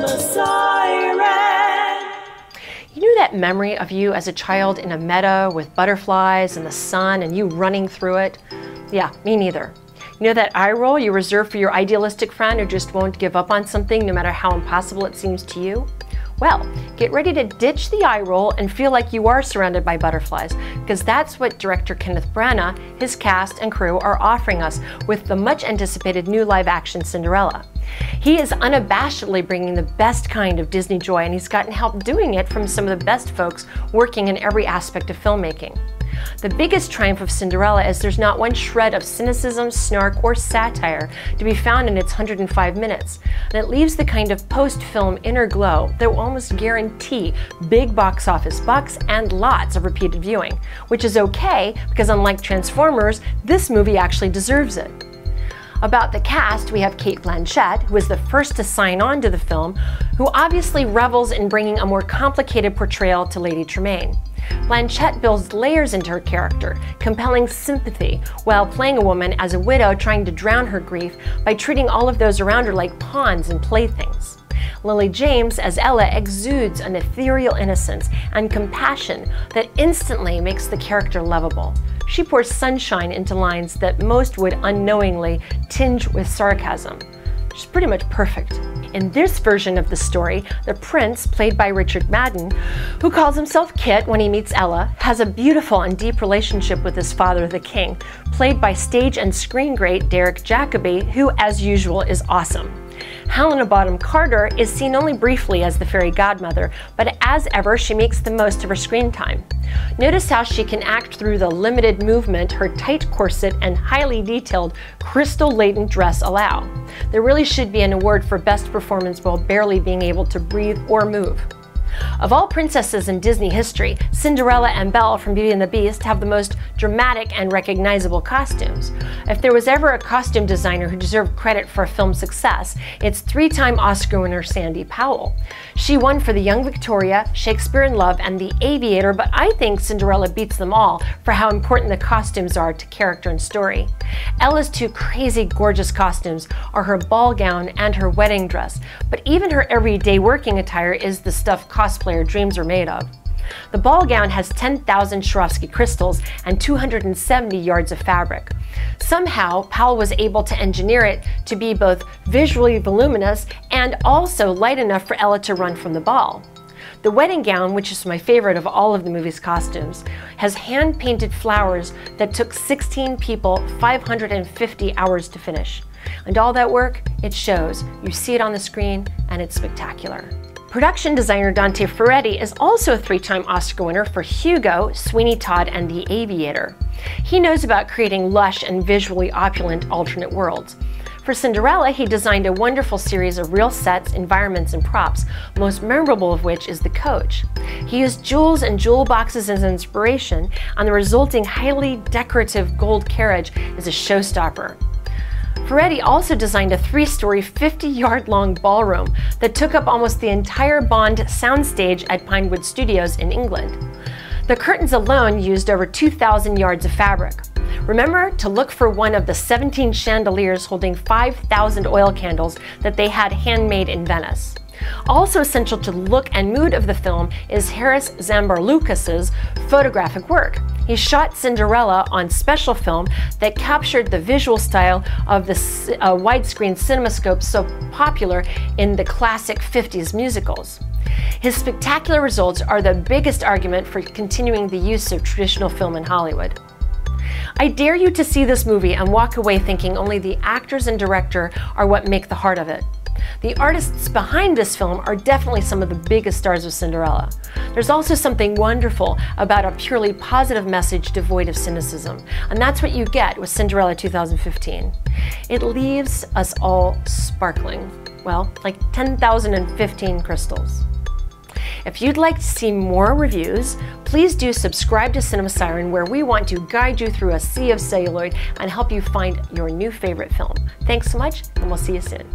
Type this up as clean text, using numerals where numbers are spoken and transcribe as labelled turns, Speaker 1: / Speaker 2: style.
Speaker 1: the siren.
Speaker 2: You know that memory of you as a child in a meadow with butterflies and the sun and you running through it? Yeah, me neither. You know that eye roll you reserve for your idealistic friend who just won't give up on something no matter how impossible it seems to you? Well, get ready to ditch the eye roll and feel like you are surrounded by butterflies, because that's what director Kenneth Branagh, his cast and crew are offering us with the much anticipated new live-action Cinderella. He is unabashedly bringing the best kind of Disney joy, and he's gotten help doing it from some of the best folks working in every aspect of filmmaking. The biggest triumph of Cinderella is there's not one shred of cynicism, snark, or satire to be found in its 105 minutes, and it leaves the kind of post-film inner glow that will almost guarantee big box office bucks and lots of repeated viewing, which is okay because unlike Transformers, this movie actually deserves it. About the cast, we have Cate Blanchett, who is the first to sign on to the film, who obviously revels in bringing a more complicated portrayal to Lady Tremaine. Blanchett builds layers into her character, compelling sympathy, while playing a woman as a widow trying to drown her grief by treating all of those around her like pawns and playthings. Lily James as Ella exudes an ethereal innocence and compassion that instantly makes the character lovable. She pours sunshine into lines that most would unknowingly tinge with sarcasm. She's pretty much perfect. In this version of the story, the prince, played by Richard Madden, who calls himself Kit when he meets Ella, has a beautiful and deep relationship with his father, the king, played by stage and screen great Derek Jacobi, who, as usual, is awesome. Helena Bonham Carter is seen only briefly as the fairy godmother, but as ever, she makes the most of her screen time. Notice how she can act through the limited movement her tight corset and highly detailed crystal-laden dress allow. There really should be an award for best performance while barely being able to breathe or move. Of all princesses in Disney history, Cinderella and Belle from Beauty and the Beast have the most dramatic and recognizable costumes. If there was ever a costume designer who deserved credit for a film's success, it's three-time Oscar winner Sandy Powell. She won for The Young Victoria, Shakespeare in Love, and The Aviator, but I think Cinderella beats them all for how important the costumes are to character and story. Ella's two crazy gorgeous costumes are her ball gown and her wedding dress, but even her everyday working attire is the stuff cosplayer dreams are made of. The ball gown has 10,000 Swarovski crystals and 270 yards of fabric. Somehow, Powell was able to engineer it to be both visually voluminous and also light enough for Ella to run from the ball. The wedding gown, which is my favorite of all of the movie's costumes, has hand-painted flowers that took 16 people 550 hours to finish. And all that work, it shows. You see it on the screen, and it's spectacular. Production designer Dante Ferretti is also a three-time Oscar winner for Hugo, Sweeney Todd, and The Aviator. He knows about creating lush and visually opulent alternate worlds. For Cinderella, he designed a wonderful series of real sets, environments, and props, most memorable of which is the coach. He used jewels and jewel boxes as inspiration, and the resulting highly decorative gold carriage is a showstopper. Ferretti also designed a three-story, 50-yard-long ballroom that took up almost the entire Bond soundstage at Pinewood Studios in England. The curtains alone used over 2,000 yards of fabric. Remember to look for one of the 17 chandeliers holding 5,000 oil candles that they had handmade in Venice. Also essential to the look and mood of the film is Harris ZAMBARLOUKOS' photographic work. He shot Cinderella on special film that captured the visual style of the widescreen cinemascope so popular in the classic 50s musicals. His spectacular results are the biggest argument for continuing the use of traditional film in Hollywood. I dare you to see this movie and walk away thinking only the actors and director are what make the heart of it. The artists behind this film are definitely some of the biggest stars of Cinderella. There's also something wonderful about a purely positive message devoid of cynicism, and that's what you get with Cinderella 2015. It leaves us all sparkling, well, like 10,015 crystals. If you'd like to see more reviews, please do subscribe to Cinema Siren, where we want to guide you through a sea of celluloid and help you find your new favorite film. Thanks so much, and we'll see you soon.